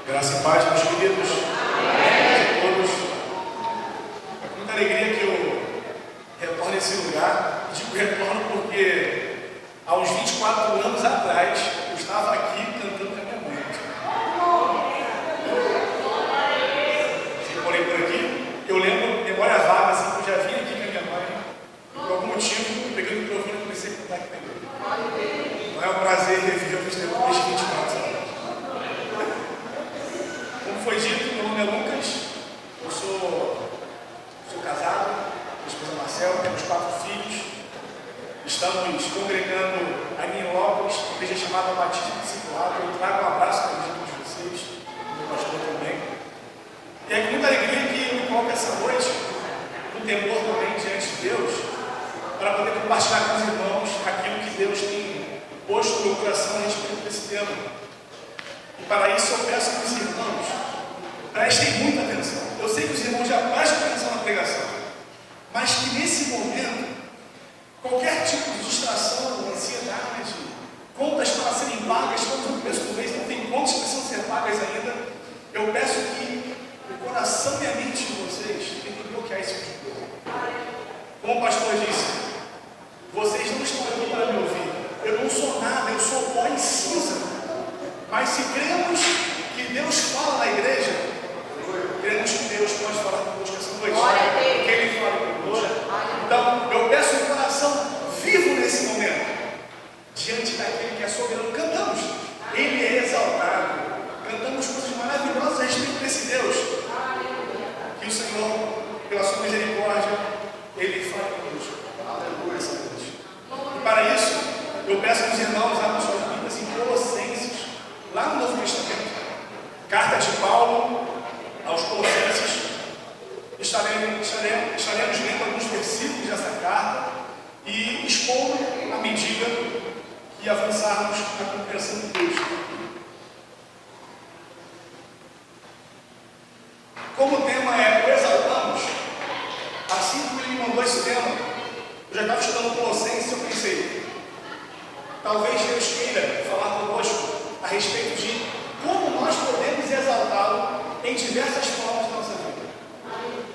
Graça e paz, meus queridos. Amém. A todos. É com muita alegria que eu retorno a esse lugar. Digo retorno porque há uns 24 anos atrás eu estava aqui cantando com a minha mãe. Você morei por aqui? Eu lembro, memória vaga, assim, que eu já vim aqui com a minha mãe. E por algum motivo, eu peguei o microfone e comecei a cantar aqui com a minha mãe. Não é um prazer reviver o testemunho desde 24 anos. Como foi dito, meu nome é Lucas, eu sou casado, minha esposa Marcela, temos 4 filhos, estamos congregando aqui em Lópolis, uma igreja chamada Batista Discipulado. Eu trago um abraço para todos vocês, meu pastor também. E é com muita alegria que eu me coloco essa noite, com temor também diante de Deus, para poder compartilhar com os irmãos aquilo que Deus tem posto no meu coração a respeito desse tema. E para isso eu peço que os irmãos prestem muita atenção. Eu sei que os irmãos já prestam atenção na pregação, mas que nesse momento, qualquer tipo de distração, ansiedade, contas para serem pagas, quando o preço do mês não tem contas que precisam ser pagas ainda, eu peço que o coração e a mente de vocês tentem bloquear esse tipo de coisa. Como o pastor disse, vocês não estão aqui para me ouvir. Eu não sou nada, eu sou pó e cinza. Mas se cremos que Deus fala na igreja, cremos que Deus pode falar conosco essa noite. Que Ele fale conosco. Então, eu peço um coração vivo nesse momento, diante daquele que é soberano. Cantamos, Ele é exaltado. Cantamos coisas maravilhosas a respeito desse Deus. Que o Senhor, pela sua misericórdia, Ele fale conosco. Aleluia, essa noite. E para isso, eu peço que os irmãos abram suas Bíblias em Colossenses, lá no Novo Testamento, carta de Paulo aos Colossenses. Estaremos lendo alguns versículos dessa carta e expondo à medida que avançarmos na compreensão de Deus. Como o tema é o exaltamos, assim como ele me mandou esse tema, eu já estava estudando Colossenses e eu pensei, talvez Deus queira falar conosco a respeito de como nós podemos exaltá-lo em diversas formas da nossa vida.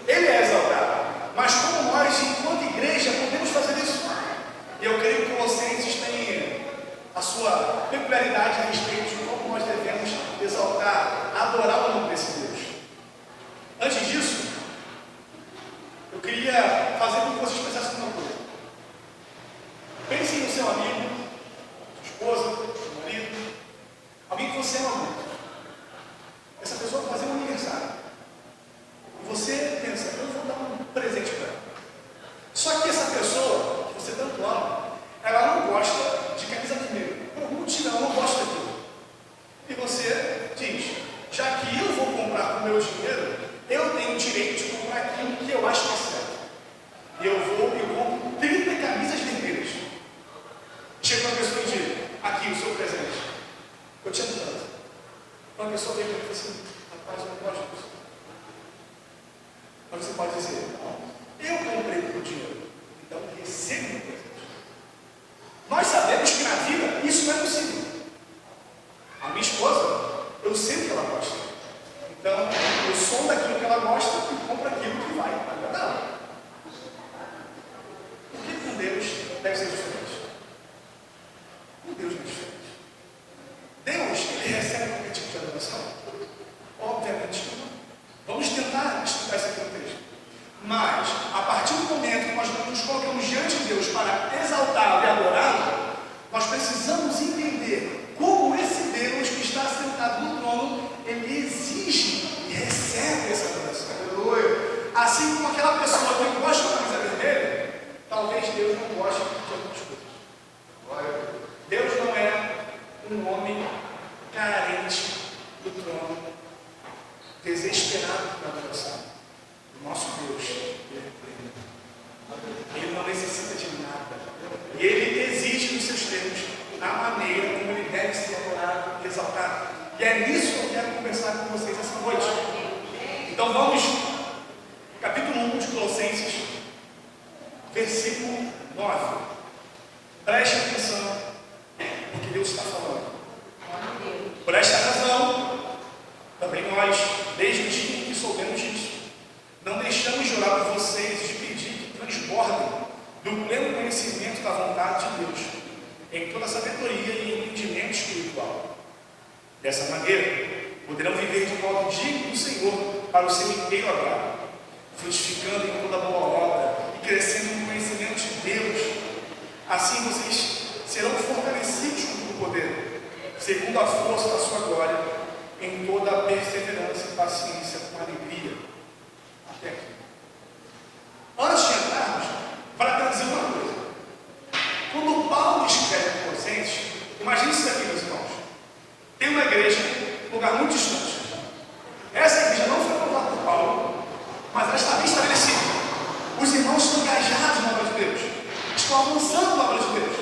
Ele é exaltado, mas como nós, enquanto igreja, podemos fazer isso? E eu creio que Colossenses tem a sua peculiaridade a respeito de como nós devemos exaltar, adorar o nome desse Deus. Antes disso, eu queria fazer com que vocês pensassem uma coisa. Pensem no seu amigo, sua esposa, seu marido, alguém que você ama muito. Essa pessoa vai fazer um aniversário. E você pensa, eu vou dar um presente para ela. Só que essa pessoa, que você tanto ama, ela não gosta de camisa vermelha. Por algum motivo, ela não gosta daquilo. E você diz, já que eu vou comprar com o meu dinheiro, eu tenho o direito de comprar aquilo que eu acho que é certo. E eu vou e compro 30 camisas vermelhas. Chega uma pessoa e diz, aqui o seu presente. Eu te amo tanto. Uma pessoa vem e diz assim, rapaz, eu não gosto disso. Mas você pode dizer, não, eu comprei com o dinheiro, então recebo o presente. Nós sabemos que na vida isso não é possível. A minha esposa, eu sei o que ela gosta. Então, eu sou daquilo que ela gosta e compro aquilo que vai agradar ela. Por que com Deus deve ser diferente? Com Deus não é diferente. Deus, Ele recebe qualquer tipo de adoração? Obviamente não. Vamos tentar explicar esse contexto. Mas, a partir do momento que nós nos colocamos diante de Deus para exaltá-lo e adorá-lo, nós precisamos entender como esse Deus que está sentado no trono, Ele exige e recebe essa adoração. Aleluia. Assim como aquela pessoa que gosta da camisa vermelha, talvez Deus não goste de algumas coisas. Deus não é um homem carente do trono, desesperado por adoração. O nosso Deus, Ele é pleno. Ele não necessita de nada. E Ele exige nos seus termos a maneira como Ele deve ser adorado e exaltado. E é nisso que eu quero conversar com vocês essa noite. Então vamos, capítulo 1 de Colossenses, versículo 9. Preste atenção, porque Deus está falando. Por esta razão, em toda sabedoria e entendimento espiritual. Dessa maneira, poderão viver de modo digno do Senhor para o seu inteiro agrado, frutificando em toda boa obra e crescendo no conhecimento de Deus. Assim vocês serão fortalecidos com todo o poder, segundo a força da sua glória, em toda a perseverança e paciência com alegria. Até aqui. Antes de entrarmos, para trazer uma coisa. Quando Paulo escreve em Colossenses, imagine isso aqui, meus irmãos. Tem uma igreja, um lugar muito distante. Essa igreja não foi fundada por Paulo, mas ela está bem estabelecida. Os irmãos estão engajados na obra de Deus, estão avançando na obra de Deus.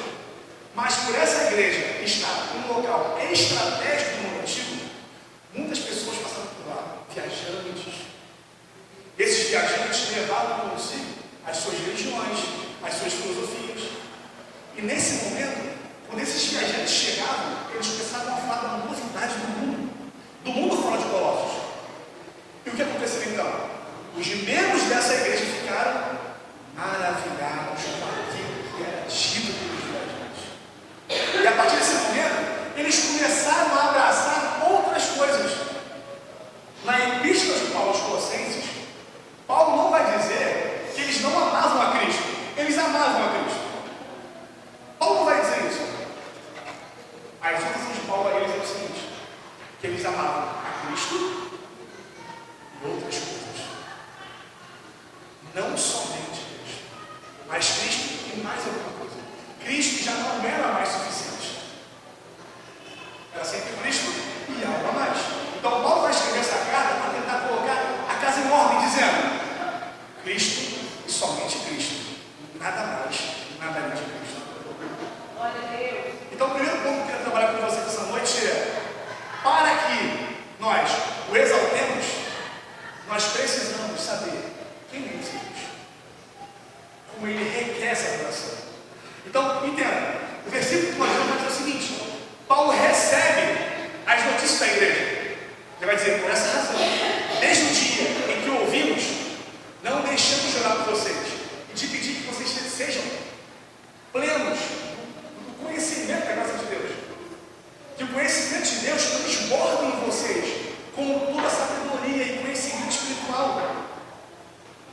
Mas por essa igreja estar em um local estratégico do mundo antigo, muitas pessoas passaram por lá, viajantes. Esses viajantes levavam consigo as suas religiões, as suas filosofias. E nesse momento, quando esses viajantes chegavam, eles começavam a falar da novidade do mundo fora de Colossos. E o que aconteceu então? Os membros dessa igreja ficaram maravilhados com aquilo que era dito pelos viajantes. E a partir desse momento, eles começaram a abraçar outras coisas. Na epístola de Paulo aos Colossenses, Paulo não vai dizer que eles não amavam a Cristo. Eles amavam a Cristo. Paulo não vai dizer isso. A exortação de Paulo a eles é o seguinte: que eles amavam a Cristo e outras coisas. Não somente Cristo, mas Cristo e mais alguma coisa. Cristo já não era mais suficiente. Era sempre Cristo e algo a mais. Então Paulo vai escrever essa carta para tentar colocar a casa em ordem, dizendo: Cristo e somente Cristo. Nada mais, nada além de Cristo. Então o primeiro ponto que eu quero trabalhar com vocês essa noite é: para que nós o exaltemos, nós precisamos saber quem é esse Deus, como ele requer essa adoração. Então, entenda, o versículo que nós vamos dizer o seguinte: Paulo recebe as notícias da igreja. Ele vai dizer: por essa razão, desde o dia em que ouvimos, não deixamos de orar por vocês e de pedir que vocês sejam plenos do conhecimento da graça de Deus. Que o conhecimento de Deus transborde em vocês com toda a sabedoria e conhecimento espiritual.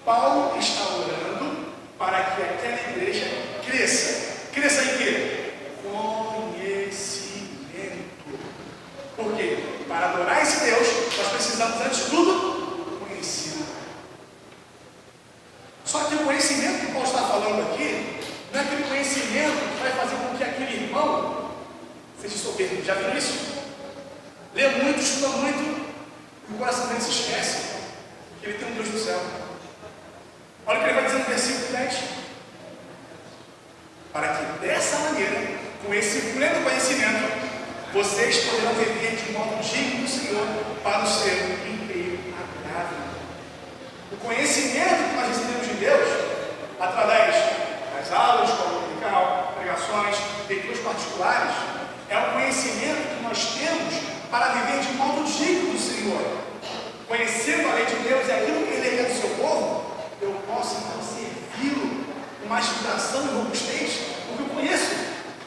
Paulo está orando para que aquela igreja cresça. Cresça em quê? Conhecimento. Por quê? Para adorar esse Deus, nós precisamos, antes de tudo, conhecê-lo. Só que o conhecimento que Paulo está falando aqui não é aquele conhecimento que vai fazer com que aquele irmão seja soberbo. Já viu isso? Lê muito, estuda muito, e o coração dele se esquece que ele tem um Deus do céu. Olha o que ele vai dizer no versículo 10. Para que dessa maneira, com esse pleno conhecimento, vocês poderão viver de modo digno do Senhor para o seu inteiro agradável. O conhecimento que nós recebemos de Deus, através das aulas, escola dominical, pregações, leituras particulares, é o conhecimento que nós temos para viver de modo digno do Senhor. Conhecendo a lei de Deus e aquilo que Ele requer do seu povo, eu posso então servi-lo com mais vibração e robustez, porque eu conheço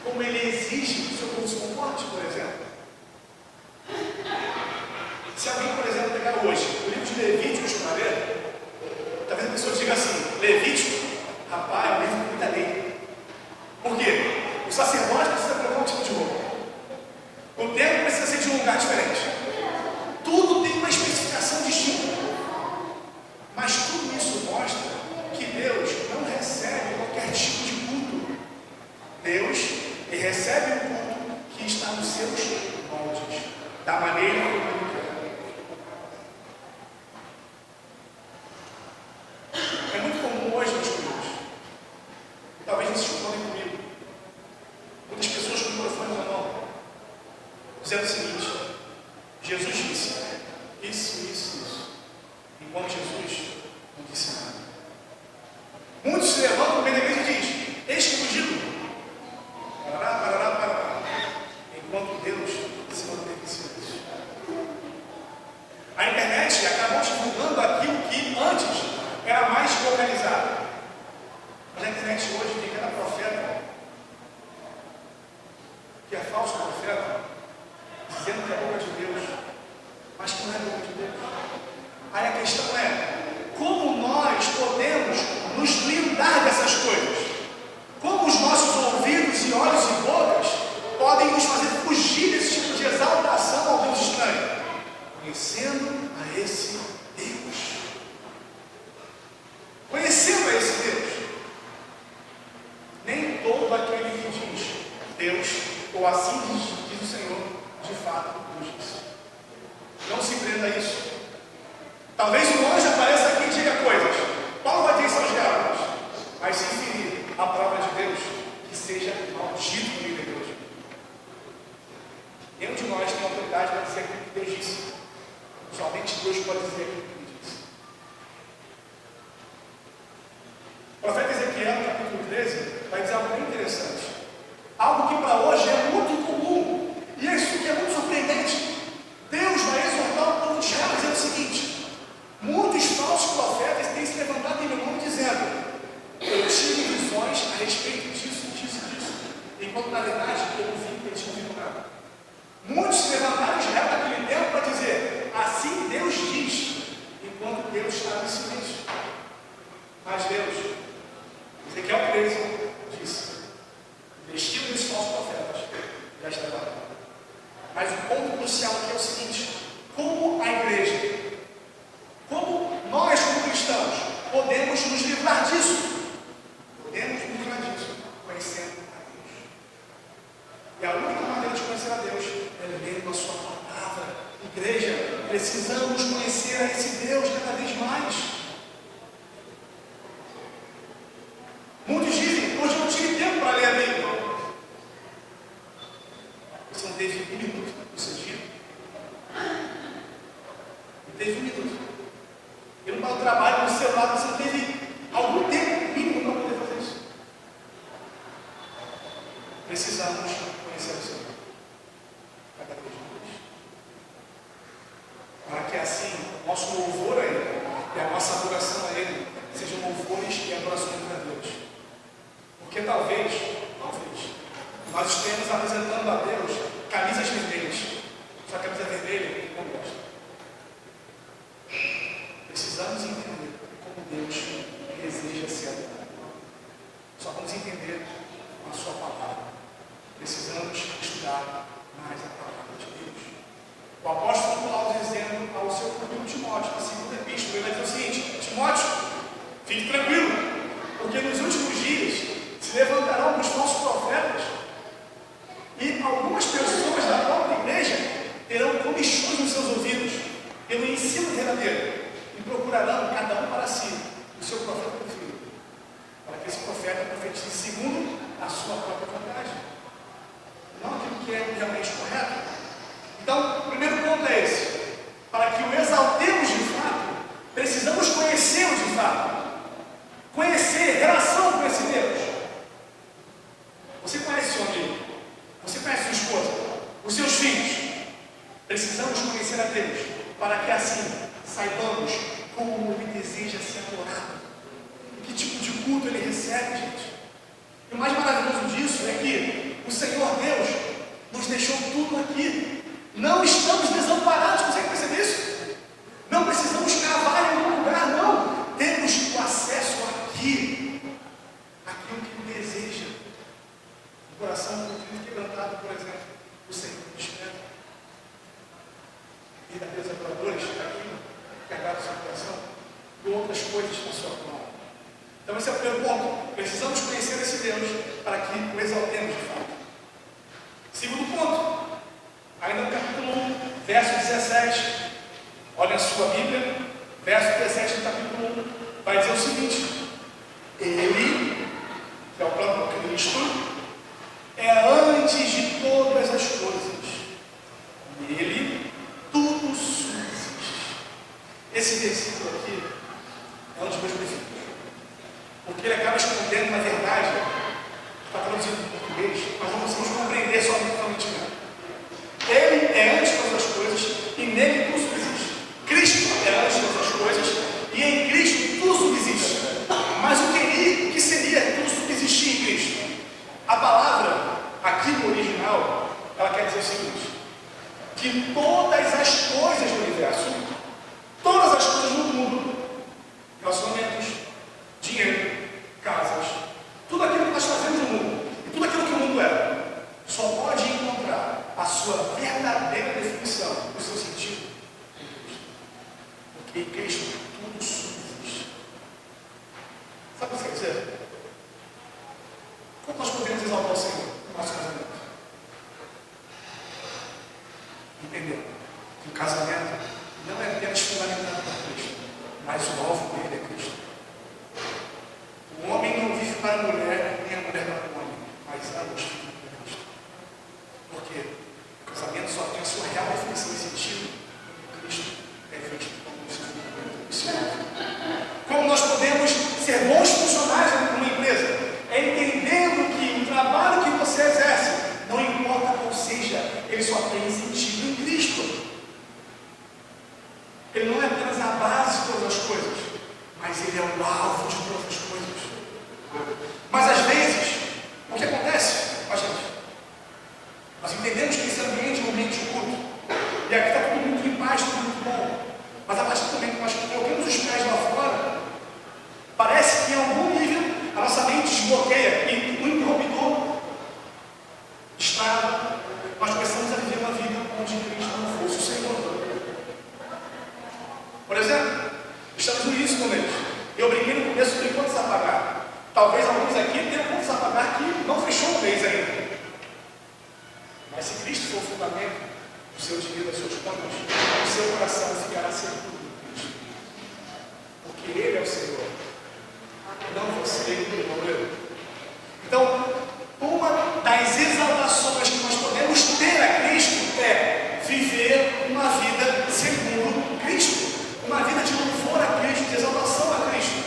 como Ele exige que o seu povo se comporte, por exemplo. Se alguém, por exemplo, pegar hoje o livro de Levíticos para ler, talvez a pessoa diga assim: Levítico, rapaz, é um livro com muita lei. Por quê? O sacerdote precisa colocar um tipo de roupa. O templo precisa ser de um lugar diferente. Tudo tem uma especificação distinta. Mas tudo isso mostra que Deus não recebe qualquer tipo de culto. Deus, Ele recebe o culto que está nos seus moldes, da maneira como Ele quer. É muito comum hoje, meus queridos, e talvez vocês concordem comigo, muitas pessoas com o microfone na mão, dizendo o seguinte: Jesus disse isso, enquanto Jesus não disse nada. Muitos se levantam no meio da igreja e dizem: eis que fugido, parará, enquanto Deus se mantém em silêncio. A internet acabou divulgando aquilo que antes era mais localizado. Mas a internet hoje tem cada profeta Aí a questão é, como nós podemos nos blindar dessas coisas? Como os nossos ouvidos e olhos e bocas podem nos fazer fugir desse tipo de exaltação ao Deus estranho? Conhecendo a esse Deus. Conhecendo a esse Deus. Nem todo aquele que diz Deus, ou assim diz o Senhor, de fato nos diz. Não se prenda a isso. Talvez um anjo apareça aqui e diga coisas. Paulo vai ter seus diálogos. Mas se ferir a palavra de Deus, que seja maldito no meio de Deus. Nenhum de nós tem autoridade para dizer aquilo que Deus disse. Somente Deus pode dizer aquilo que Ele disse. O profeta Ezequiel, no capítulo 13, vai dizer algo bem interessante. Algo que para hoje é muito comum. E isso que é muito surpreendente. Deus vai exortar o povo de Israel dizendo o seguinte: muitos falsos profetas têm se levantado em meu nome dizendo: eu tive visões a respeito disso, disso, disso. Enquanto na verdade eu não vi, eles não viram nada. Muitos se levantaram em Israel naquele tempo para dizer: assim Deus diz, enquanto Deus estava em silêncio. Mas Deus, Ezequiel 13, disse: o destino desses falsos profetas já está guardado. Mas o ponto crucial aqui é o seguinte: como a igreja, como nós como cristãos, podemos nos livrar disso? Podemos nos livrar disso conhecendo a Deus. E a única maneira de conhecer a Deus é lendo a sua palavra. Igreja, precisamos conhecer a esse Deus cada vez mais. Muitos dizem: hoje eu não tive tempo para ler a Bíblia. Você não teve um minuto no seu dia? Não teve um minuto. Eu não estava trabalho no celular, você não teve algum tempo mínimo para poder fazer isso. Precisamos conhecer o Senhor cada vez mais. Para que assim o nosso louvor a Ele e a nossa adoração a Ele sejam louvores e adorações a Deus. Porque talvez nós estejamos apresentando a Deus camisas vermelhas. Só que a camisa vermelha não gosta. Precisamos entender como Deus deseja ser adorado. Só vamos entender a sua palavra. Precisamos estudar mais a palavra de Deus. O apóstolo Paulo dizendo ao seu filho Timóteo, na segunda epístola, ele vai dizer o seguinte: Timóteo, fique tranquilo, porque nos últimos dias se levantarão alguns falsos profetas e algumas pessoas da própria igreja terão comichões nos seus ouvidos pelo ensino verdadeiro e procurarão cada um para si o seu profeta preferido, para que esse profeta profetize segundo a sua própria vontade, não aquilo que é realmente correto. Então, o primeiro ponto é esse: para que o exaltemos de fato, precisamos conhecê-lo de fato, conhecer, relação com esse Deus. Você conhece seu amigo? Você conhece sua esposa? Os seus filhos? Precisamos conhecer a Deus, para que assim saibamos como Ele deseja ser adorado. E que tipo de culto Ele recebe, gente. E o mais maravilhoso disso é que o Senhor Deus nos deixou tudo aqui. Não estamos desamparados, consegue perceber isso? Não precisamos cavar em algum lugar, não. Temos o acesso aqui, aquilo que Ele deseja. O coração quebrantado, por exemplo, o Senhor desperta. E daqueles adoradores, aquilo que agrada o seu coração, com outras coisas na sua palavra. Então esse é o primeiro ponto. Precisamos conhecer esse Deus para que o exaltemos de fato. Segundo ponto, ainda no capítulo 1, verso 17. Olha a sua Bíblia, verso 17 do capítulo 1, vai dizer o seguinte: Ele, que é o próprio Cristo, é antes de todas as coisas. Nele tudo subsiste. Esse versículo aqui é um dos meus preferidos, porque ele acaba escondendo uma verdade. Está traduzido em português, mas não conseguimos compreender somente nada. Ele é antes de todas as coisas e nele tudo subsiste. Cristo é antes de todas as coisas e em Cristo tudo subsiste. Mas o que seria tudo subsistir em Cristo? A palavra aqui no original, ela quer dizer o seguinte: que todas as coisas do universo, todas as coisas que em Cristo tudo subsiste. Sabe o que quer dizer? Como nós podemos exaltar o Senhor no nosso casamento? Entendeu? Que o casamento não é apenas fundamentado por Cristo, mas o alvo dele é Cristo. O homem não vive para a mulher, nem a mulher para o homem, mas ambos vivem para Cristo. Por quê? O casamento só tem a sua real definição e sentido. Cristo é visto como o Senhor. Como nós podemos ser bons funcionários numa empresa? É entendendo que o trabalho que você exerce, não importa qual seja, ele só tem sentido em Cristo. Ele não é apenas a base de todas as coisas, mas ele é o alvo de todas as coisas. Mas às vezes, o que acontece com a gente? Nós entendemos que esse ambiente é um ambiente de culto, e aqui está tudo muito em paz, tudo muito bom. Mas a partir do momento que nós colocamos os pés lá fora, parece que em algum nível a nossa mente desbloqueia e o interruptor destrava. Nós começamos a viver uma vida onde Cristo não fosse o Senhor. Por exemplo, estamos no início do mês. Eu brinquei no começo de contas a pagar. Talvez alguns aqui tenham contas a pagar que não fechou o mês ainda. Mas se Cristo for o fundamento do seu dinheiro, das suas contas, o seu coração ficará seguro em Cristo. Porque Ele é o Senhor. Não você, não eu. Então, uma das exaltações que nós podemos ter a Cristo é viver uma vida segundo Cristo. Uma vida de louvor a Cristo, de exaltação a Cristo.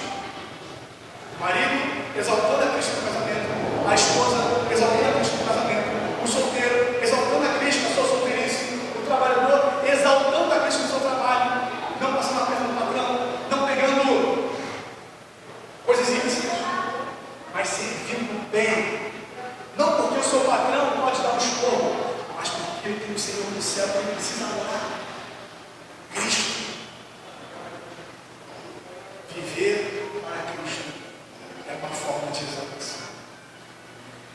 O marido exaltando a Cristo no casamento, a esposa exaltando a Cristo no casamento, o solteiro exaltando a Cristo na sua solteirice, o trabalhador exaltando a Cristo no seu trabalho, não passando a perna no patrão, não pegando coisas ilícitas, mas servindo bem. Não porque o seu patrão pode dar um esporro, mas porque ele tem o Senhor no céu que ele precisa orar. Cristo. Viver para Cristo é uma forma de exaltação.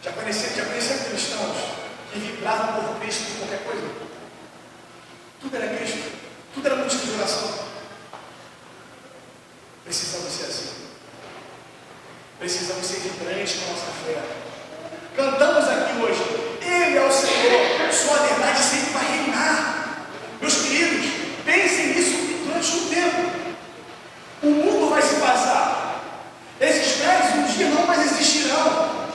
Já conheceram cristãos que vibravam por Cristo em qualquer coisa? Tudo era Cristo, tudo era motivo de oração. Precisamos ser assim. Precisamos ser vibrantes com a nossa fé. Cantamos aqui hoje, Ele é o Senhor, sua verdade sempre vai reinar. Meus queridos, pensem nisso durante um tempo. O mundo vai se passar. Esses prédios um dia não mais existirão.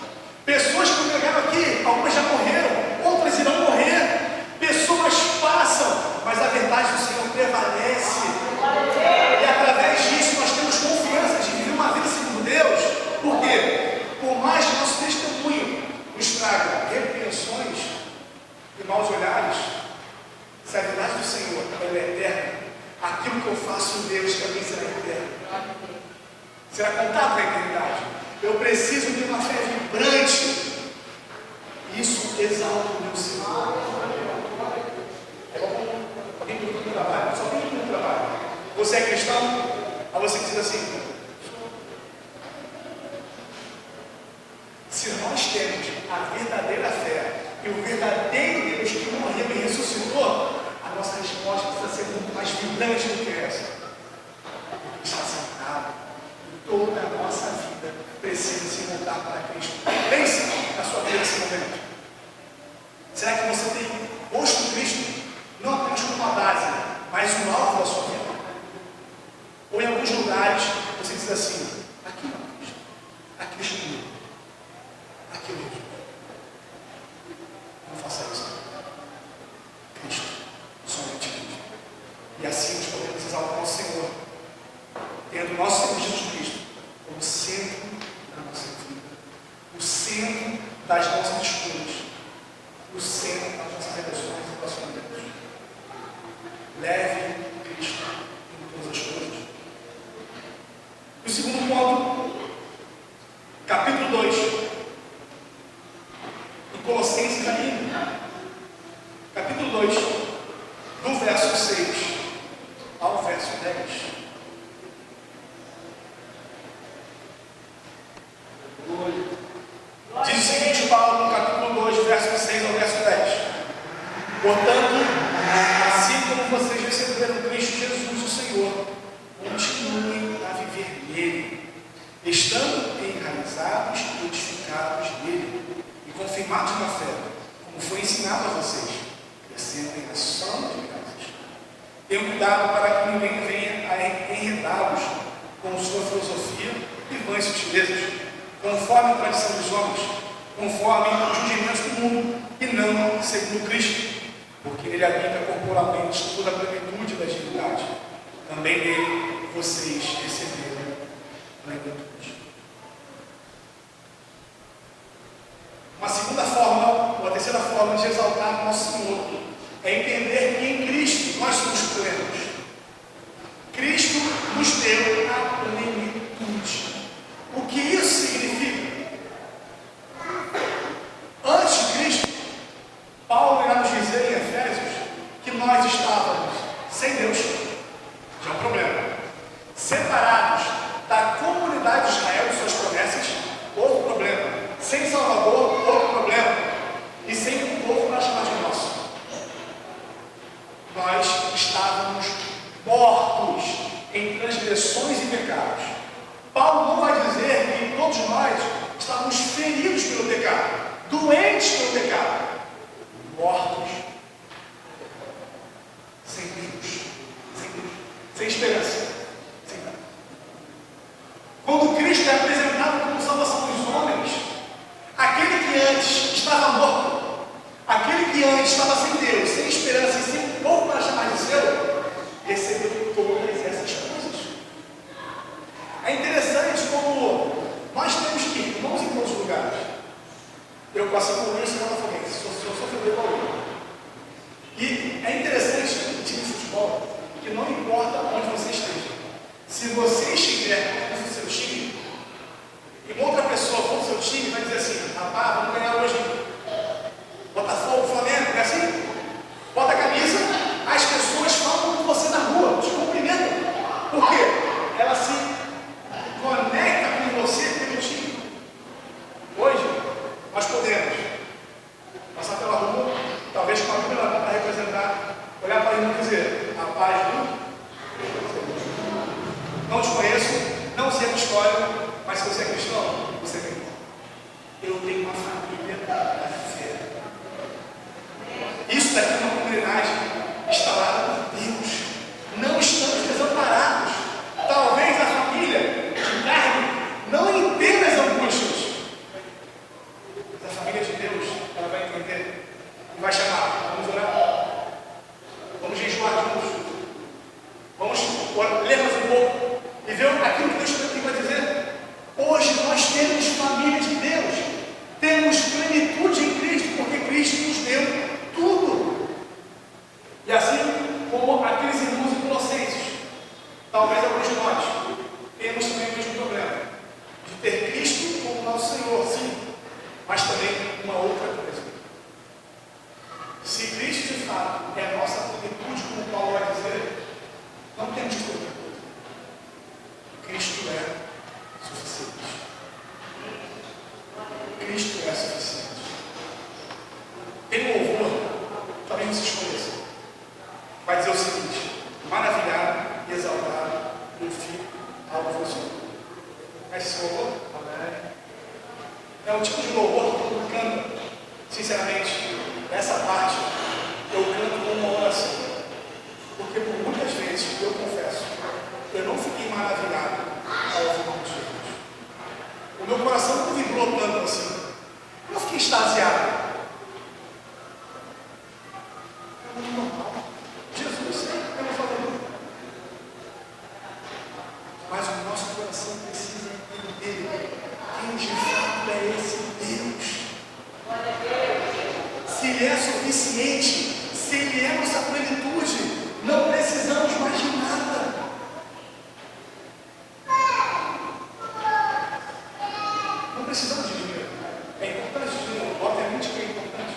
Pessoas que congregaram aqui, algumas já morreram, outras irão morrer. Pessoas passam, mas a verdade do Senhor prevalece. E através disso nós temos confiança de viver uma vida segundo Deus. Por quê? Por mais que nosso testemunho nos traga repreensões e maus olhares, se a verdade do Senhor ela é eterna, aquilo que eu faço em Deus também será eterno. Será contado na eternidade. Eu preciso de uma fé vibrante. Isso exalta o meu Senhor. É como alguém que não trabalha, só tem que não trabalha. Você é cristão? Aí você diz assim: se nós temos a verdadeira fé e o verdadeiro Deus que morreu e ressuscitou, a nossa resposta precisa ser muito mais vibrante do que essa. Está sentado. Toda a nossa vida precisa se voltar para Cristo. Pense na sua vida nesse momento. Será que você tem posto Cristo não apenas como uma base, mas um alvo da sua vida? Ou em alguns lugares você diz assim: aqui não, Cristo. Aqui deixa comigo. Aqui eu vejo. Não faça isso. Cristo. Somente Cristo. E assim nós podemos exaltar o Senhor, tendo o nosso Senhor Jesus Cristo como centro da nossa vida, o centro das nossas escolhas, o centro das nossas relações e relacionamentos. Leve Cristo em todas as coisas. E o segundo ponto, capítulo 2, em Colossenses ainda, capítulo 2, do verso 6 ao verso 10. Diz o seguinte, Paulo, no capítulo 2, verso 6 ao verso 10. Portanto, assim como vocês receberam Cristo Jesus, o Senhor, com sua filosofia e vãs sutilezas, conforme a tradição dos homens, conforme os rudimentos do mundo, e não segundo Cristo, porque nele habita corporalmente toda a plenitude da divindade. Também nele vocês receberam plenitude. Uma segunda forma, ou a terceira forma de exaltar o nosso Senhor, é entender que em Cristo nós somos plenos. Cristo nos deu a plenitude. O que isso significa? Antes de Cristo, Paulo irá nos dizer em Efésios que nós estávamos sem Deus, já é um problema, separados da comunidade de Israel e suas promessas, outro problema, sem Salvador, outro problema, e sem um povo para chamar de nosso. Nós estávamos mortos em transgressões e pecados. Paulo não vai dizer que todos nós estávamos feridos pelo pecado, doentes pelo pecado, mortos, sem Deus, sem esperança, sem nada. Quando Cristo é apresentado como salvação dos homens, aquele que antes estava morto, aquele que antes estava sem Deus, sem esperança e sem pouco para chamar de seu, recebeu todas essas coisas. É interessante como nós temos irmãos em todos os lugares. Eu passei por isso na Botafoguense, sou filho de Paulo. E é interessante no time de futebol que não importa onde você esteja. Se você estiver no seu time e uma outra pessoa for no seu time, vai dizer assim: rapaz, vamos ganhar hoje. Botafogo, Flamengo, não é assim? Bota a camisa, as pessoas falam com você na rua, te cumprimentam. Por quê? Ela se conecta com você pelo time. Hoje, nós podemos passar pela rua, talvez com a Bíblia na mão para representar, olhar para ele e dizer: a paz do. Não te conheço, não sei a tua história, mas se você é cristão, você tem. Eu tenho uma família da fé. Isso daqui é uma comunidade instalada por Deus. Não estamos desamparados. Talvez a família de carne não entenda as angústias. Mas a família de Deus, ela vai entender e vai chamar: vamos orar, vamos jejuar juntos, vamos ler mais um pouco e ver aquilo que Deus tem para dizer. Hoje nós temos família de Deus, temos plenitude em Cristo, porque Cristo nos deu tudo. E assim como aqueles irmãos em Colossenses, talvez alguns de nós temos também o mesmo problema, de ter Cristo como nosso Senhor, sim, mas também uma outra coisa. Se Cristo de fato é a nossa plenitude, como Paulo vai dizer, não temos outra coisa. Cristo é suficiente. Cristo é suficiente. Tem um louvor, talvez não se esconheça, vai dizer o seguinte: maravilhado e exaltado eu fico ao Senhor. Conhece esse louvor? É um tipo de louvor que todo mundo canta. Sinceramente, essa parte eu canto como uma oração, porque por muitas vezes, eu confesso, eu não fiquei maravilhado ao ouvir de Jesus. O meu coração não vibrou tanto assim. Eu não fiquei extasiado. É muito normal. Jesus é meu Salvador. Mas o nosso coração precisa entender quem de fato é esse Deus. Se Ele é suficiente, se Ele é nossa plenitude, não precisamos mais de nada. Não precisamos de dinheiro. É importante o dinheiro, obviamente que é importante.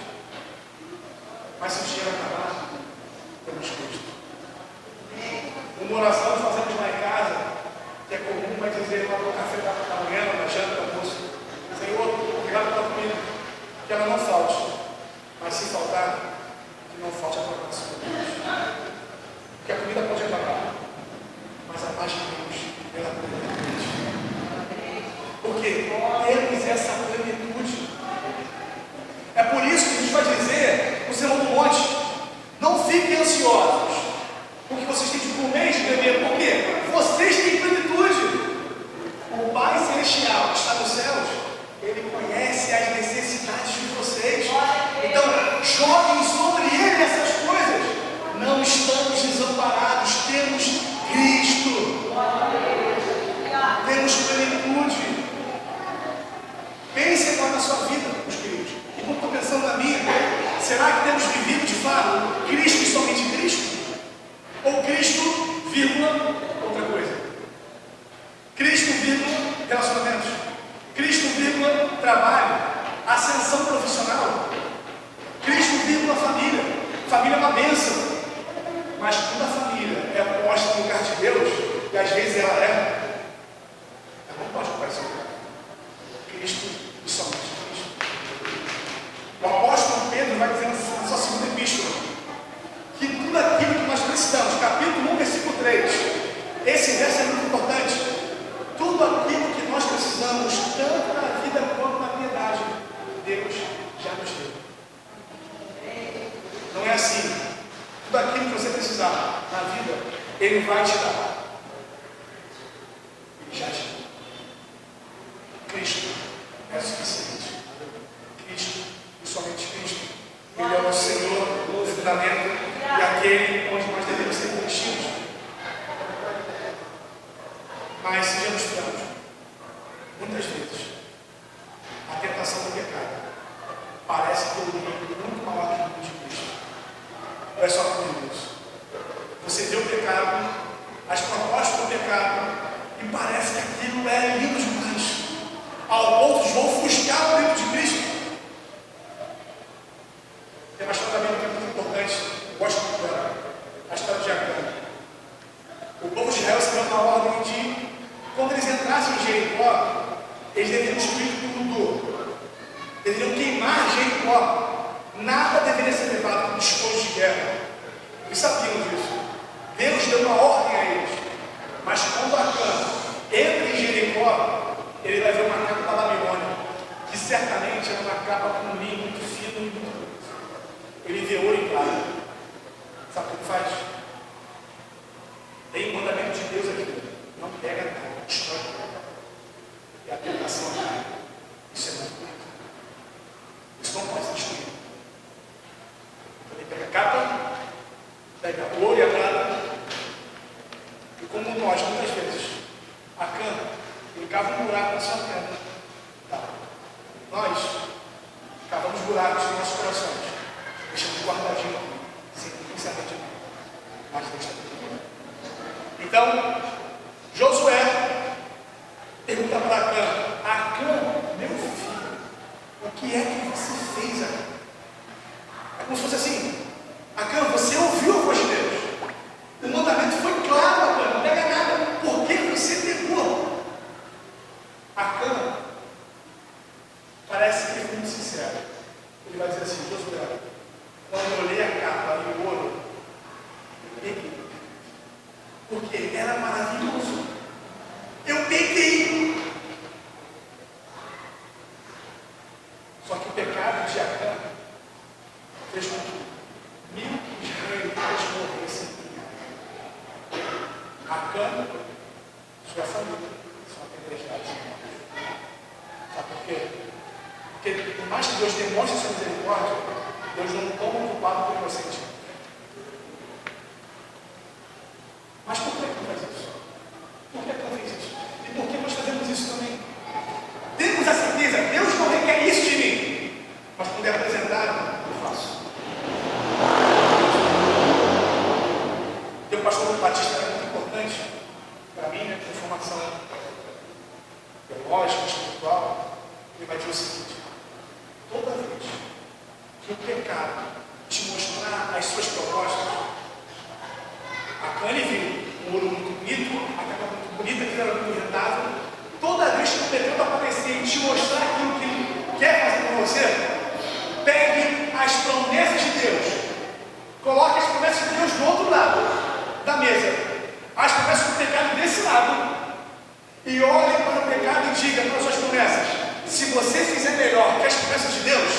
Mas se o dinheiro acabar, temos Cristo. Uma oração que fazemos lá em casa, que é comum, vai dizer lá no café da manhã, na janta, no almoço: Senhor, obrigado pela comida, que ela não falte. Mas se faltar, que não falte a tua paz, porque a comida pode acabar, mas a paz de Deus, ela permanece. Porque temos essa plenitude. É por isso que a gente vai dizer no Sermão do Monte: não fiquem ansiosos, porque vocês têm de comer e de beber. Por quê? Vocês têm plenitude. que às vezes ela não pode comparecer com ela. Cristo e somente Cristo. O apóstolo Pedro vai dizer na sua segunda epístola que tudo aquilo que nós precisamos, capítulo 1, versículo 3, esse verso é muito importante. Tudo aquilo que nós precisamos, tanto na vida quanto na piedade, Deus já nos deu. Não é assim. Tudo aquilo que você precisar na vida, Ele vai te dar. Ele já te deu. Cristo é suficiente. Cristo e somente Cristo. Ele é o nosso Senhor, o fundamento e aquele onde nós devemos ser investidos. Mas sejamos francos, muitas vezes a tentação do pecado parece ter um nível muito maior que o de Cristo. Não é só comigo isso. Você vê o pecado, as propostas do pecado, e parece que aquilo é lindo demais, ao ponto de ofuscar o dentro de Cristo. Tem uma história da Bíblia que é muito importante, eu gosto muito dela, a história de Acã. O povo de Israel se deu uma ordem de, quando eles entrassem em Jericó, eles deveriam destruir tudo, deveriam queimar Jericó, nada deveria ser levado como despojo de guerra. Eles sabiam disso. Deus deu uma ordem a eles, mas quando Acã entra em Jericó, ele vai ver uma capa da Babilônia, que certamente era uma capa com um linho muito fino e muito grosso. Ele vê ouro e prata. Sabe o que ele faz? Tem um mandamento de Deus aqui: não pega nada, destrói nada. E a tentação aqui, isso é muito bonito. Isso não pode ser destruído. Então ele pega a capa, pega o ouro e a prata, e como nós, muitas vezes, Acã, ele cava um buraco na sua tenda. Tá. Nós cavamos buracos nos nossos corações, deixamos guardadinho aqui, sem saber de nada. Mas Deus está tudo. Então, Josué pergunta para Acã, meu filho, o que é que você fez, Acã? É como se fosse assim: Acã, você ouviu a voz de Deus. O mandamento foi claro, Acã, não pega nada. Por que você pegou? Acã parece que é muito sincero. Ele vai dizer assim: Josué, quando eu olhei a capa e o ouro, eu peguei. Porque era maravilhoso. Eu peguei. Só que o pecado de Acã fez com que 1000 israelitas morressem. Acã, sua família, são apedrejados. Sabe por quê? Porque por mais que Deus demonstre sua misericórdia, Deus não toma o culpado por inocente. Mas por que não faz isso? Por que não fez isso? E por que nós fazemos isso também? Temos a certeza, Deus não requer isso de mim. Mas quando é apresentado, eu faço. Tem um pastor Batista que é muito importante para mim, né, com formação teológica, espiritual. Ele vai dizer o seguinte: toda vez que o pecado te mostrar as suas propostas, Acã viu um ouro muito bonito, a capa muito bonita, que era muito rentável. Toda vez que o pecado aparecer e te mostrar aquilo que ele quer fazer com você, pegue as promessas de Deus, coloque as promessas de Deus do outro lado da mesa, as promessas do pecado desse lado, e olhe para o pecado e diga para as suas promessas: se você fizer melhor que as promessas de Deus,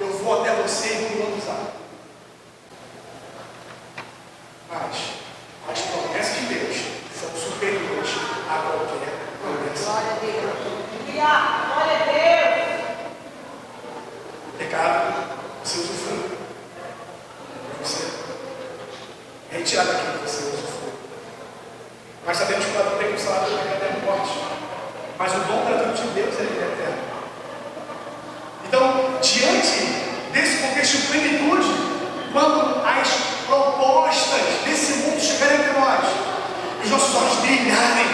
eu vou até você e vou usar. Mas as promessas de Deus são superiores a qualquer promessa. Glória a Deus. Glória a Deus. Pecado, você usufrui. Você é retirado daquilo que você usufrui. Nós sabemos que o salário do pecado é a morte, mas o dom gratuito de Deus é eterno. Então, diante desse contexto de plenitude, quando as propostas desse mundo chegarem entre nós, os nossos olhos brilharem,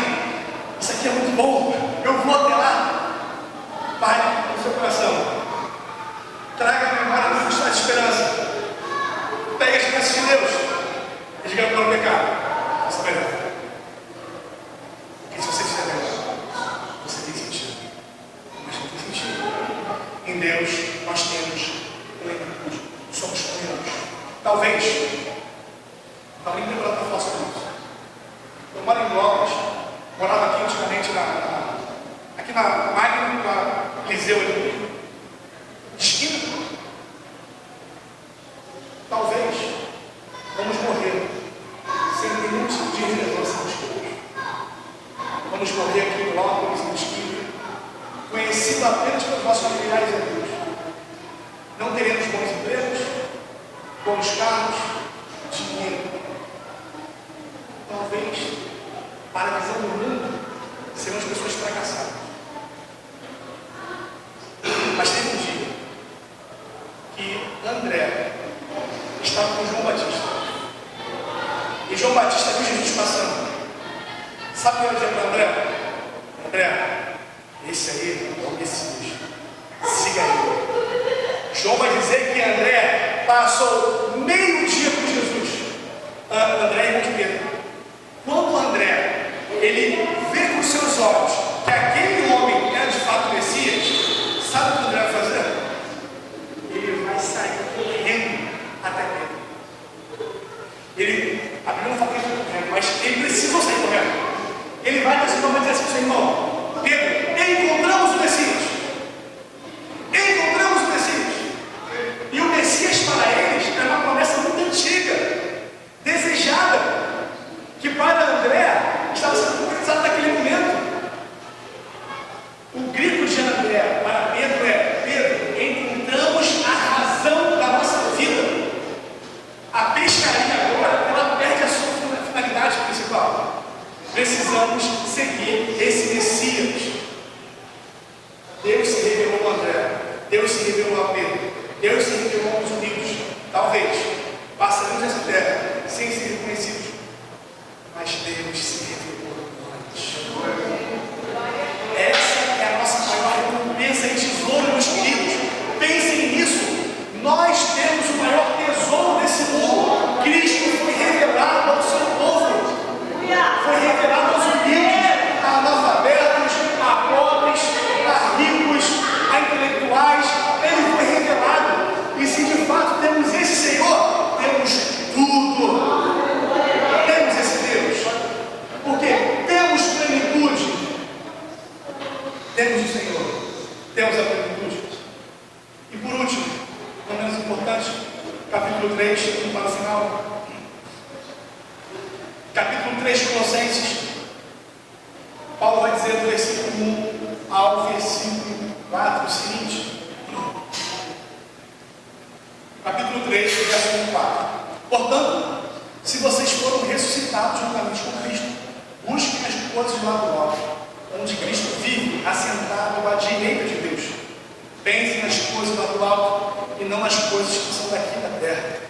isso aqui é muito bom, eu vou até lá. Pai, no seu coração, traga a memória do estado de esperança. Pegue as promessas de Deus e diga para o pecado: essa melhor. moro em Lopes, morava aqui antigamente aqui na Magno, na Eliseu ali, esquina. Talvez vamos morrer sem nenhum tipo de relevância nos Deus. Vamos morrer aqui em Lopes, em esquina, conhecido apenas pelos nossos familiares e amigos. Não teremos bons empregos, bons carros, dinheiro. Talvez, para a visão do mundo, seremos pessoas fracassadas. Mas teve um dia que André estava com João Batista. E João Batista viu Jesus passando. Sabe o que ele dizia para André? André, esse aí é o Messias. Siga ele. João vai dizer que André passou meio dia com Jesus. André é irmão de Pedro. Quando André, ele vê com seus olhos que aquele homem era de fato o Messias, sabe o que André vai fazer? Ele vai sair correndo até Pedro. A Bíblia não fala que ele foi correndo, mas ele precisou sair correndo. Ele vai nesse momento dizer assim para o seu irmão: Pedro, encontramos o Messias. Encontramos o Messias. E o Messias para eles era uma promessa muito antiga, desejada, que para André estava sendo concretizado naquele momento. O grito de André para Pedro é: Pedro, encontramos a razão da nossa vida. A pescaria agora, ela perde a sua finalidade principal. Precisamos seguir esse Messias. Deus se revelou a André, Deus se revelou a Pedro, Deus se revelou aos unidos. Talvez passaremos essa terra sem ser reconhecidos, mas Deus se revelou antes. Essa é a nossa maior recompensa e tesouro, meus queridos. Pensem nisso. Nós temos o maior tesouro desse mundo. Cristo foi revelado ao seu povo. Foi revelado aos humildes, a analfabetos, a pobres, a ricos, a intelectuais. Ele foi revelado. E se de fato temos esse Senhor, temos tudo. Temos esse Deus. Porque temos plenitude. Temos o Senhor. Temos a plenitude. E por último, não menos importante, capítulo 3, indo para o final. Capítulo 3 de Colossenses, Paulo vai dizer do versículo 1 ao versículo 4 o seguinte. Capítulo 3, versículo 4. Portanto, se vocês foram ressuscitados juntamente com Cristo, busquem as coisas lá do alto, onde Cristo vive, assentado à direita de Deus. Pensem nas coisas lá do alto e não nas coisas que são daqui da terra,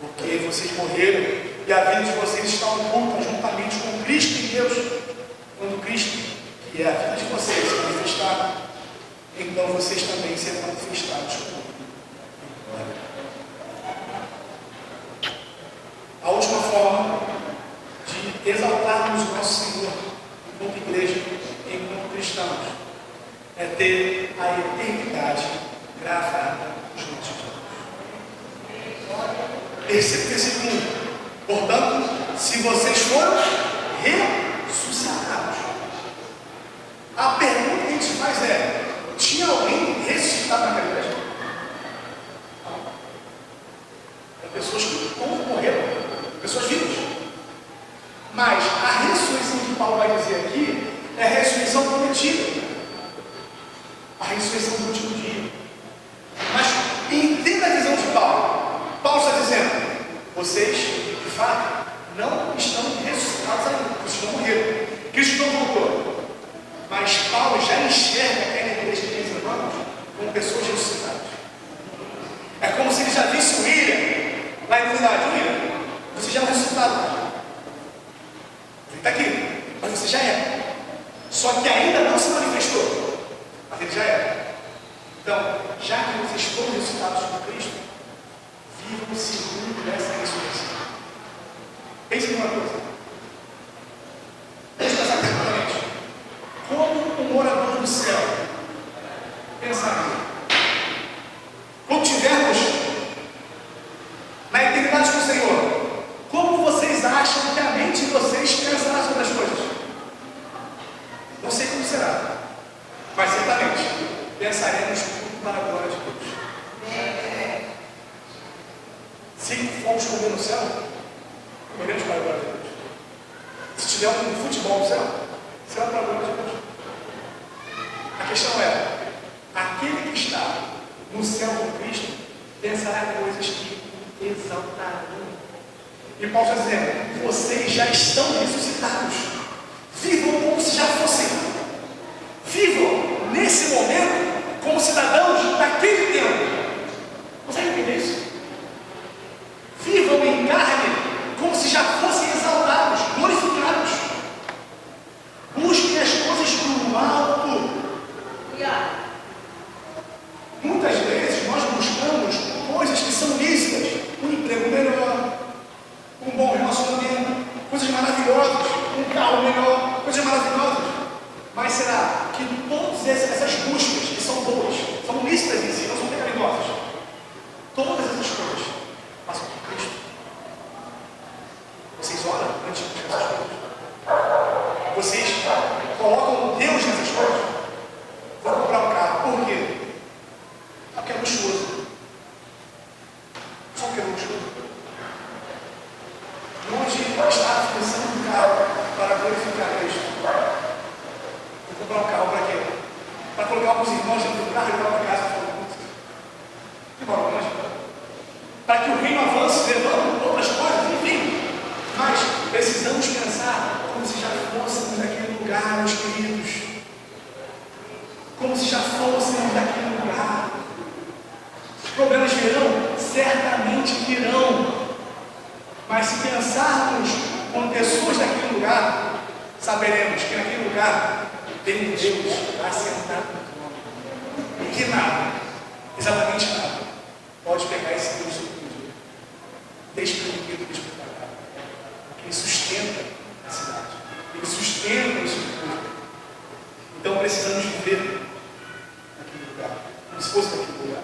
porque vocês morreram e a vida de vocês está oculta juntamente com Cristo em Deus. Quando Cristo, que é a vida de vocês, se manifestar, então vocês também serão manifestados com Ele. A última forma de exaltarmos o nosso Senhor enquanto igreja, enquanto cristãos, é ter a eternidade gravada nos nossos olhos. Versículo 1. Portanto, se vocês foram ressuscitados. A pergunta que a gente faz é: tinha alguém ressuscitado naquela igreja? Tem pessoas que morreram, pessoas vivas. Mas a ressurreição que Paulo vai dizer aqui é a ressurreição prometida, a ressurreição do último dia. Mas entenda a visão de Paulo. Paulo está dizendo: vocês, de fato, não estão ressuscitados ainda, vocês não morreram. Cristo não voltou. Mas Paulo já enxerga aquela igreja de 15 anos como pessoas ressuscitadas. É como se ele já visse o William lá em unidade. William, você já é ressuscitado. Ele está aqui, mas você já é. Só que ainda não se manifestou, mas ele já é. Então, já que vocês foram ressuscitados por Cristo, vivam segundo essa ressurreição. Pense numa coisa. Vamos pensar claramente. Como um morador do céu, pensar aqui. Quando tivermos na eternidade com o Senhor, como vocês acham que a mente de vocês pensará sobre as coisas? tiver um futebol no céu, você vai para a glória de Deus. A questão é, aquele que está no céu com Cristo pensará em coisas que exaltarão. E Paulo está dizendo, vocês já estão ressuscitados. Vivam como se já fossem. Vivam nesse momento como cidadãos daquele tempo. Consegue entender isso? Vivam em carne como se já fossem exaltados, glorificados. Busquem as coisas do alto. Muitas vezes nós buscamos coisas que são lícitas, um emprego melhor, um bom relacionamento, coisas maravilhosas, um carro melhor, coisas maravilhosas. Mas será que todas essas buscas que são boas, são lícitas em si, não são pecaminosas? Todas essas coisas passam por Cristo. Vocês oram antes de buscar essas coisas? Vocês colocam Deus nessas coisas? Vou comprar um carro. Por quê? Porque é luxuoso. Só porque é luxuoso. Onde está a função do carro para glorificar Cristo? Vou comprar um carro para quê? Para colocar alguns irmãos dentro do carro e levar para casa e falar muito. Que bom, longe. Para que o reino avance, levando outras coisas, enfim. Mas precisamos pensar como se já fôssemos daquele lugar, meus queridos. Como se já fôssemos daquele lugar. Os problemas virão? Certamente virão. Mas se pensarmos com pessoas daquele lugar, saberemos que naquele lugar tem um Deus assentado no trono. E que nada, exatamente nada, pode pegar esse Deus surpreendido, desprevenido, despreparado. Porque ele sustenta a cidade. Ele sustenta o seu povo. Então precisamos viver naquele lugar, como se fosse naquele lugar.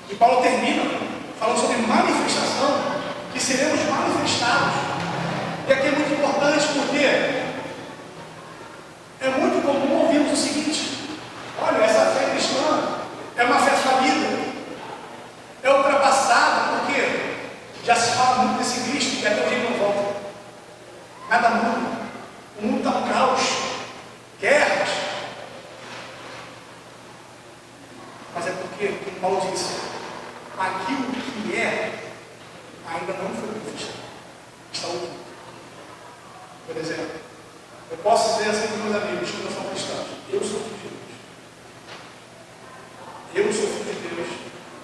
E Paulo termina falando sobre manifestação, que seremos manifestados. E aqui é muito importante porque é muito comum ouvirmos o seguinte: olha, essa fé cristã é uma fé falida, é ultrapassada, porque já se fala muito desse Cristo e até hoje ele não volta. Nada muda. O mundo está um caos, guerras. Mas é porque, como Paulo disse, aquilo que é ainda não foi manifestado. Está oculto. Por exemplo, eu posso dizer assim para meus amigos que não são cristãos: eu sou filho de Deus. Eu sou filho de Deus.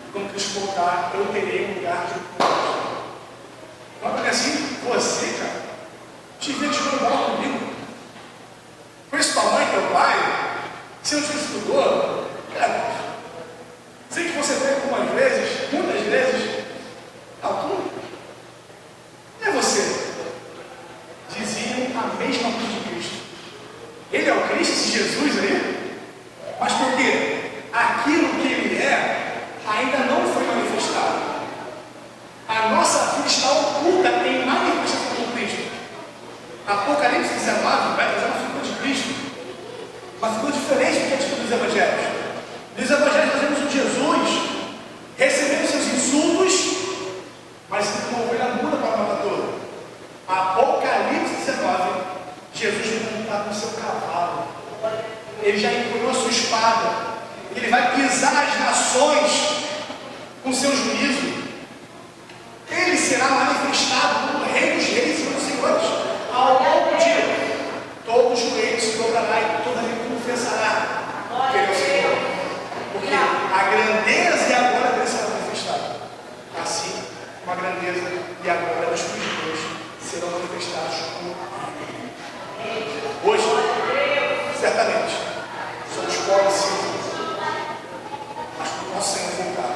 E quando Cristo voltar, eu terei um lugar de culto. Não é assim, você, cara, te vê de morar comigo. Conheço tua mãe, teu pai, se não te estudou, cara, sei que você veio algumas vezes, muitas vezes. Não é você. Diziam a mesma coisa de Cristo. Ele é o Cristo, esse Jesus aí. Mas por quê? Aquilo que ele é ainda não foi manifestado. A nossa vida está oculta em manifestação com Cristo. Apocalipse 19 vai trazer uma figura de Cristo, uma figura diferente do que a gente dos evangelhos. Nos evangelhos nós vemos um Jesus recebendo seus insultos, mas uma ovelha muda para o matador. Apocalipse 19, Jesus vai montar no seu cavalo. Ele já empunhou a sua espada. Ele vai pisar as nações com seu juízo. Ele será manifestado como Rei dos Reis e dos Senhores. Ao longo de todo joelho se dobrará e toda língua confessará que ele é o Senhor. Porque a grandeza e a glória dele será manifestada. Assim, uma grandeza e a glória dos filhos de Deus serão manifestados como hoje, certamente, somos pobres sim, mas quando o nosso Senhor voltar,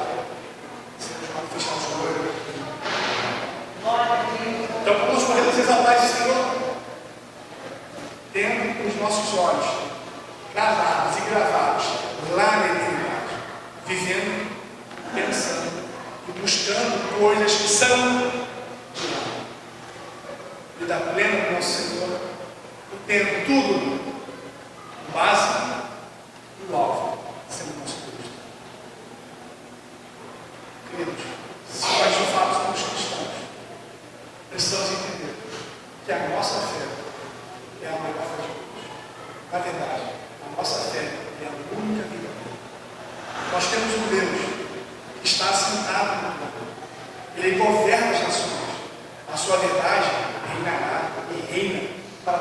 seremos manifestados como ele. Então, como nós podemos exaltar esse Senhor? Tendo os nossos olhos gravados e gravados lá na eternidade, vivendo, pensando e buscando coisas que são de lá. Vida plena do nosso Senhor, e tendo tudo o básico e o alvo, sendo o nosso Cristo. Queridos, se nós de fato somos cristãos, precisamos entender que a nossa fé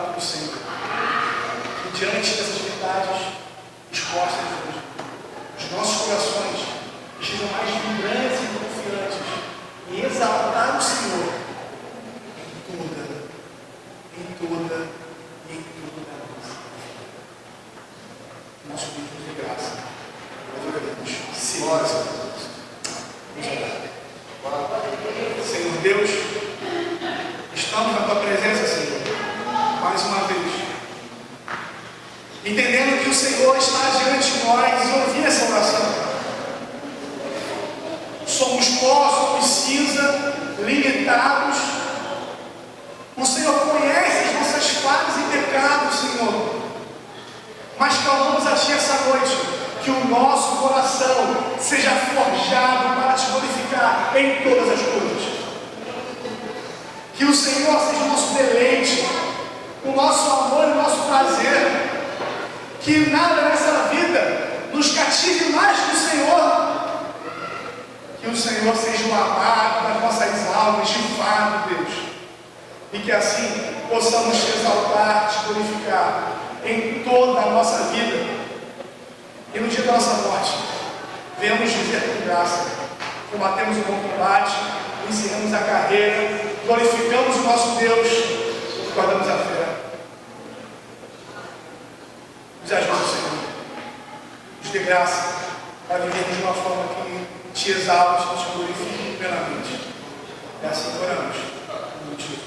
palavra do Senhor. E diante dessas verdades expostas, os nossos corações estejam mais vibrantes e confiantes em exaltar o Senhor em toda a nossa vida. Nosso Deus de graça. Nós oramos. Silêncio. Vamos orar. Senhor Deus, estamos na tua presença, Senhor, mais uma vez, entendendo que o Senhor está diante de nós e ouvir essa oração. Somos pó, somos cinza, limitados. O Senhor conhece as nossas falhas e pecados, Senhor. Mas clamamos a Ti essa noite, que o nosso coração seja forjado para Te glorificar em todas as coisas. Que o Senhor seja o nosso deleite, o nosso amor e o nosso prazer. Que nada nessa vida nos cative mais que o Senhor. Que o Senhor seja o amado das nossas almas, de fato, Deus. E que assim possamos Te exaltar, Te glorificar em toda a nossa vida. E no dia da nossa morte, venhamos dizer com graça: combatemos o bom combate, encerramos a carreira, glorificamos o nosso Deus e guardamos a fé. Nos ajude, Senhor. Nos dê graça para vivermos de uma forma que Te exalte e Te glorifique plenamente. É assim que oramos. No motivo.